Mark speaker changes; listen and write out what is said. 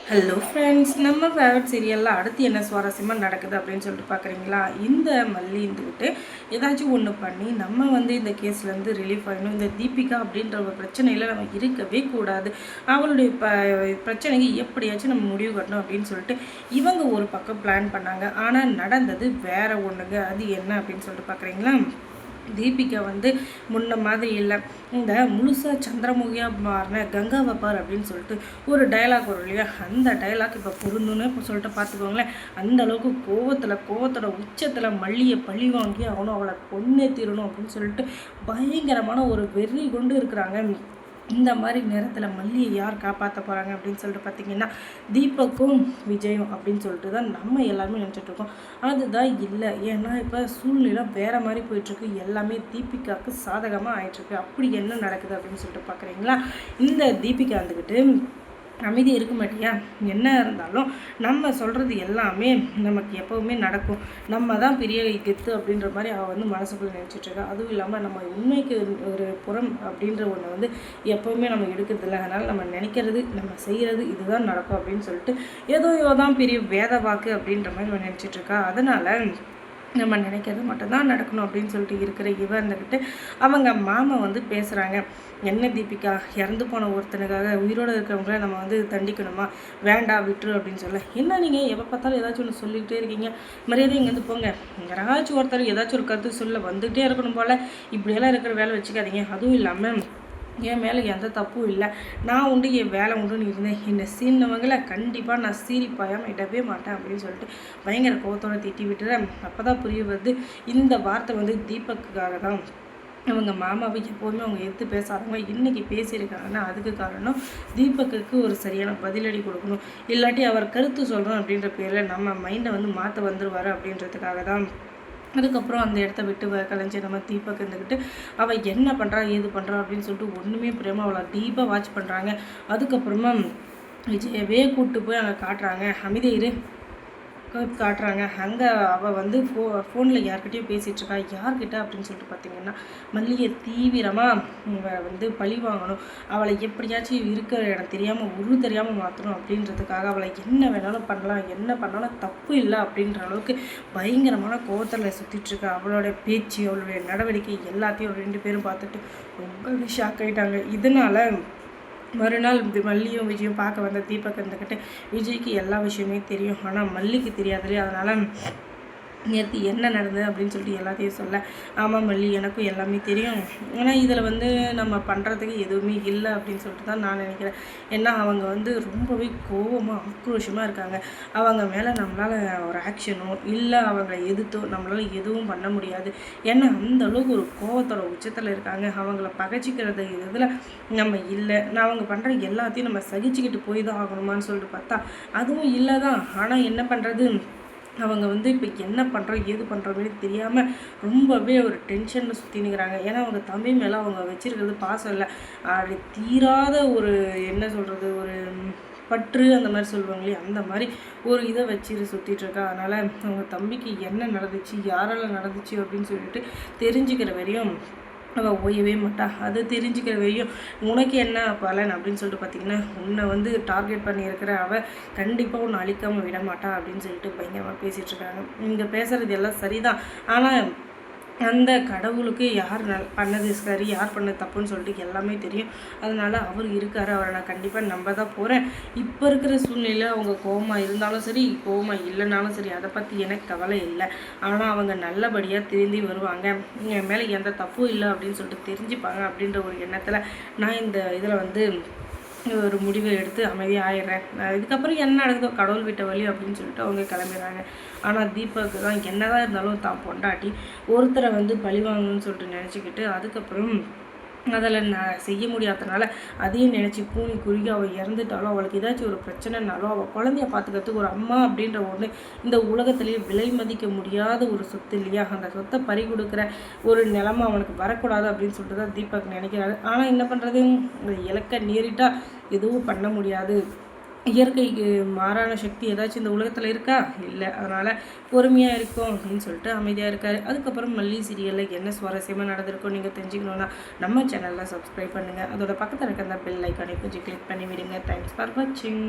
Speaker 1: Hello friends, நம்ம favourite சீரியலில் அடுத்து என்ன சுவாரஸ்யமாக நடக்குது அப்படின்னு சொல்லிட்டு பார்க்குறீங்களா? இந்த மல்லி இருந்துக்கிட்டு ஏதாச்சும் ஒன்று பண்ணி நம்ம இந்த கேஸ்லேருந்து ரிலீஃப் ஆகணும். இந்த தீபிகா அப்படின்ற ஒரு பிரச்சனையில் நம்ம இருக்கவே கூடாது. அவளுடைய பிரச்சனைக்கு எப்படியாச்சும் நம்ம முடிவு கட்டணும் அப்படின்னு சொல்லிட்டு இவங்க ஒரு பக்கம் பிளான் பண்ணாங்க. ஆனால் நடந்தது வேற ஒன்றுங்க. அது என்ன அப்படின்னு சொல்லிட்டு பார்க்குறீங்களா? தீபிகா முன்ன மாதிரி இல்லை. இந்த முழுசாக சந்திரமுகியாக மாறின கங்காவை பார் அப்படின்னு சொல்லிட்டு ஒரு டைலாக் வரும் இல்லையா? அந்த டைலாக் இப்போ பொருந்துன்னு இப்போ சொல்லிட்டு பார்த்துக்கோங்களேன். அந்த அளவுக்கு கோவத்தோட உச்சத்தில் மல்லியை பழி வாங்கி அவளை கொன்னே தீரணும் அப்படின்னு சொல்லிட்டு பயங்கரமான ஒரு வெறி கொண்டு இருக்கிறாங்க. இந்த மாதிரி நேரத்தில் மல்லியை யார் காப்பாற்ற போகிறாங்க அப்படின்னு சொல்லிட்டு பார்த்தீங்கன்னா, தீபக்கும் விஜயும் அப்படின்னு சொல்லிட்டு தான் நம்ம எல்லாருமே நினச்சிட்ருக்கோம். அதுதான் இல்லை. ஏன்னா இப்போ சூழ்நிலை வேறு மாதிரி போயிட்டுருக்கு. எல்லாமே தீபிகாவுக்கு சாதகமாக ஆயிட்டுருக்கு. அப்படி என்ன நடக்குது அப்படின்னு சொல்லிட்டு பார்க்குறீங்களா? இந்த தீபிகா வந்துக்கிட்டு அமைதி இருக்க மாட்டியா? என்ன இருந்தாலும் நம்ம சொல்கிறது எல்லாமே நமக்கு எப்போவுமே நடக்கும். நம்ம தான் பெரிய கெத்து அப்படின்ற மாதிரி அவள் மனசுக்குள்ளே நினச்சிட்ருக்கா. அதுவும் இல்லாமல் நம்ம உண்மைக்கு ஒரு புறம் அப்படின்ற ஒன்று எப்போவுமே நம்ம எடுக்கிறதில்ல. அதனால் நம்ம நினைக்கிறது நம்ம செய்கிறது இதுதான் நடக்கும் அப்படின்னு சொல்லிட்டு ஏதோ தான் பெரிய வேத வாக்கு அப்படின்ற மாதிரி நம்ம நினச்சிட்ருக்கா. அதனால் நம்ம நினைக்கிறது மட்டும்தான் நடக்கணும் அப்படின்னு சொல்லிட்டு இருக்கிற இருந்துக்கிட்டு அவங்க மாமா பேசுகிறாங்க. என்ன தீபிகா, இறந்து போன ஒருத்தனுக்காக உயிரோடு இருக்கிறவங்கள நம்ம தண்டிக்கணுமா? வேண்டாம், விட்டுரு அப்படின்னு சொல்ல. என்ன நீங்கள் எப்போ பார்த்தாலும் ஏதாச்சும் ஒன்று சொல்லிக்கிட்டே இருக்கீங்க, மரியாதை இங்கேருந்து போங்க. யாராச்சும் ஒருத்தர் ஏதாச்சும் ஒரு கருத்து சொல்ல வந்துகிட்டே இருக்கணும் போல். இப்படியெல்லாம் இருக்கிற வேலை வச்சுக்காதீங்க. அதுவும் இல்லாமல் என் மேலே எந்த தப்பும் இல்லை. நான் உண்டு, என் வேலை உண்டுன்னு இருந்தேன். என்னை சீனவங்களை கண்டிப்பாக நான் சீரிப்பாயாமல் இடவே மாட்டேன் அப்படின்னு சொல்லிட்டு பயங்கர கோவத்தோடு திட்டி விட்டுறேன். அப்போ தான் புரிய வருது, இந்த வார்த்தை தீபக்குக்காக தான். அவங்க மாமாவை எப்போதுமே அவங்க எடுத்து பேசாதவங்க இன்றைக்கி பேசியிருக்காங்கன்னா அதுக்கு காரணம் தீபக்குக்கு ஒரு சரியான பதிலடி கொடுக்கணும். இல்லாட்டி அவர் கருத்து சொல்கிறோம் அப்படின்ற பேரில் நம்ம மைண்டை மாற்ற வந்துடுவார் அப்படின்றதுக்காக தான். அதுக்கப்புறம் அந்த இடத்த விட்டு கலைஞ்சி நம்ம தீபக் இருந்துக்கிட்டு அவள் என்ன பண்ணுறா ஏது பண்ணுறா அப்படின்னு சொல்லிட்டு ஒன்றுமே புரியாமல் அவளை டீப்பாக வாட்ச் பண்ணுறாங்க. அதுக்கப்புறமா விஜயவே கூப்பிட்டு போய் அங்கே காட்டுறாங்க. அமைதியிரு காட்டுறாங்க. அங்கே அவள் ஃபோனில் யார்கிட்டையும் பேசிகிட்ருக்கா. யார்கிட்ட அப்படின்னு சொல்லிட்டு பார்த்தீங்கன்னா, மல்லியை தீவிரமாக பழி வாங்கணும், அவளை எப்படியாச்சும் இருக்கிற இடம் தெரியாமல் தெரியாமல் மாற்றணும் அப்படின்றதுக்காக அவளை என்ன வேணாலும் பண்ணலாம், என்ன பண்ணாலும் தப்பு இல்லை அப்படின்ற அளவுக்கு பயங்கரமான கோவத்தில் சுற்றிட்டுருக்கா. அவளோட பேச்சு, அவளுடைய நடவடிக்கை எல்லாத்தையும் 2 பேரும் பார்த்துட்டு ரொம்ப ஷாக் ஆகிட்டாங்க. இதனால் மறுநாள் மல்லியும் விஜயும் பார்க்க வந்த தீபக் இருந்துக்கிட்டு விஜய்க்கு எல்லா விஷயமே தெரியும், ஆனால் மல்லிக்கு தெரியாதுல்லையே. அதனால் நேற்று என்ன நடந்தது அப்படின்னு சொல்லிட்டு எல்லாத்தையும் சொல்ல, ஆமாம் மல்லி, எனக்கும் எல்லாமே தெரியும். ஆனால் இதில் நம்ம பண்ணுறதுக்கு எதுவுமே இல்லை அப்படின்னு சொல்லிட்டு தான் நான் நினைக்கிறேன். ஏன்னா அவங்க ரொம்பவே கோபமாக ஆக்ரோஷமாக இருக்காங்க. அவங்க மேலே நம்மளால் ஒரு ஆக்ஷனோ இல்லை அவங்களை எதிர்த்தோ நம்மளால் எதுவும் பண்ண முடியாது. ஏன்னா அந்த அளவுக்கு ஒரு கோபத்தோட உச்சத்தில் இருக்காங்க. அவங்கள பகைச்சிக்கிறது இதில் நம்ம இல்லை. அவங்க பண்ணுற எல்லாத்தையும் நம்ம சகிச்சுக்கிட்டு போய் தான் ஆகணுமான்னு சொல்லிட்டு பார்த்தா அதுவும் இல்லை தான். ஆனால் என்ன பண்ணுறது, அவங்க இப்போ என்ன பண்ணுறோம் ஏது பண்ணுறோமே தெரியாமல் ரொம்பவே ஒரு டென்ஷனில் சுற்றினுக்கிறாங்க. ஏன்னா அவங்க தம்பி மேலே அவங்க வச்சுருக்கிறது பாசம் இல்லை, அது தீராத ஒரு என்ன சொல்கிறது, ஒரு பற்று அந்த மாதிரி சொல்லுவாங்க இல்லையா, அந்த மாதிரி ஒரு இதை வச்சுட்டு சுற்றிட்டுருக்கா. அதனால் அவங்க தம்பிக்கு என்ன நடந்துச்சு, யாரால் நடந்துச்சு அப்படின்னு சொல்லிட்டு தெரிஞ்சுக்கிற வரையும் அவள் ஓயவே மாட்டா. அது தெரிஞ்சுக்கிற வரையும் உனக்கு என்ன பலன் அப்படின்னு சொல்லிட்டு பார்த்தீங்கன்னா, உன்னை டார்கெட் பண்ணியிருக்கிற அவள் கண்டிப்பாக உன்னை அழிக்காமல் விட மாட்டா அப்படின்னு சொல்லிட்டு பயங்கரமாக பேசிகிட்ருக்காங்க. இங்கே பேசுகிறது எல்லாம் சரிதான், ஆனால் அந்த கடவுளுக்கு யார் பண்ணது சரி யார் பண்ணது தப்புன்னு சொல்லிட்டு எல்லாமே தெரியும். அதனால் அவர் இருக்கார், அவரை நான் கண்டிப்பாக நம்ப தான் போகிறேன். இப்போ இருக்கிற சூழ்நிலையில் அவங்க கோவமாக இருந்தாலும் சரி கோவமாக இல்லைனாலும் சரி அதை பற்றி எனக்கு கவலை இல்லை. ஆனால் அவங்க நல்லபடியாக திரும்பி வருவாங்க, என் மேலே எந்த தப்பும் இல்லை அப்படின்னு சொல்லிட்டு தெரிஞ்சுப்பாங்க அப்படின்ற ஒரு எண்ணத்தில் நான் இந்த இதில் ஒரு முடிவை எடுத்து அமைதியாக ஆயிடுறேன். இதுக்கப்புறம் என்ன நடக்குதோ கடவுள் விட்ட வழி அப்படின்னு சொல்லிட்டு அவங்க கிளம்பிடுறாங்க. ஆனால் தீபக்கு தான் என்னதான் இருந்தாலும் தான் பொண்டாட்டி ஒருத்தரை பழி வாங்கணும்னு சொல்லிட்டு நினச்சிக்கிட்டு அதுக்கப்புறம் அதில் நான் செய்ய முடியாதனால அதையும் நினச்சி கூனி குறுகி அவள் இறந்துட்டாலும் அவளுக்கு ஏதாச்சும் ஒரு பிரச்சனைனாலும் அவள் குழந்தைய பார்த்துக்கிறதுக்கு ஒரு அம்மா அப்படின்ற ஒன்று இந்த உலகத்துலேயே விலை மதிக்க முடியாத ஒரு சொத்து இல்லையா, அந்த சொத்தை பறி கொடுக்குற ஒரு நிலமை அவனுக்கு வரக்கூடாது அப்படின்னு சொல்லிட்டு தான் தீபக் நினைக்கிறாரு. ஆனால் என்ன பண்ணுறது, இந்த இலக்கை நேரிட்டால் எதுவும் பண்ண முடியாது. இயற்கைக்கு மாறான சக்தி ஏதாச்சும் இந்த உலகத்தில் இருக்கா? இல்லை. அதனால் பொறுமையாக இருக்கும் அப்படின்னு சொல்லிட்டு அமைதியாக இருக்கார். அதுக்கப்புறம் மல்லி சீரியலில் என்ன சுவாரஸ்யமாக நடந்திருக்கோ நீங்கள் தெரிஞ்சுக்கணுன்னா நம்ம சேனலில் சப்ஸ்கிரைப் பண்ணுங்கள். அதோட பக்கத்தில் இருக்க அந்த பெல் ஐக்கானை கொஞ்சம் கிளிக் பண்ணி விடுங்க. தேங்க்ஸ் ஃபார் வாட்சிங்.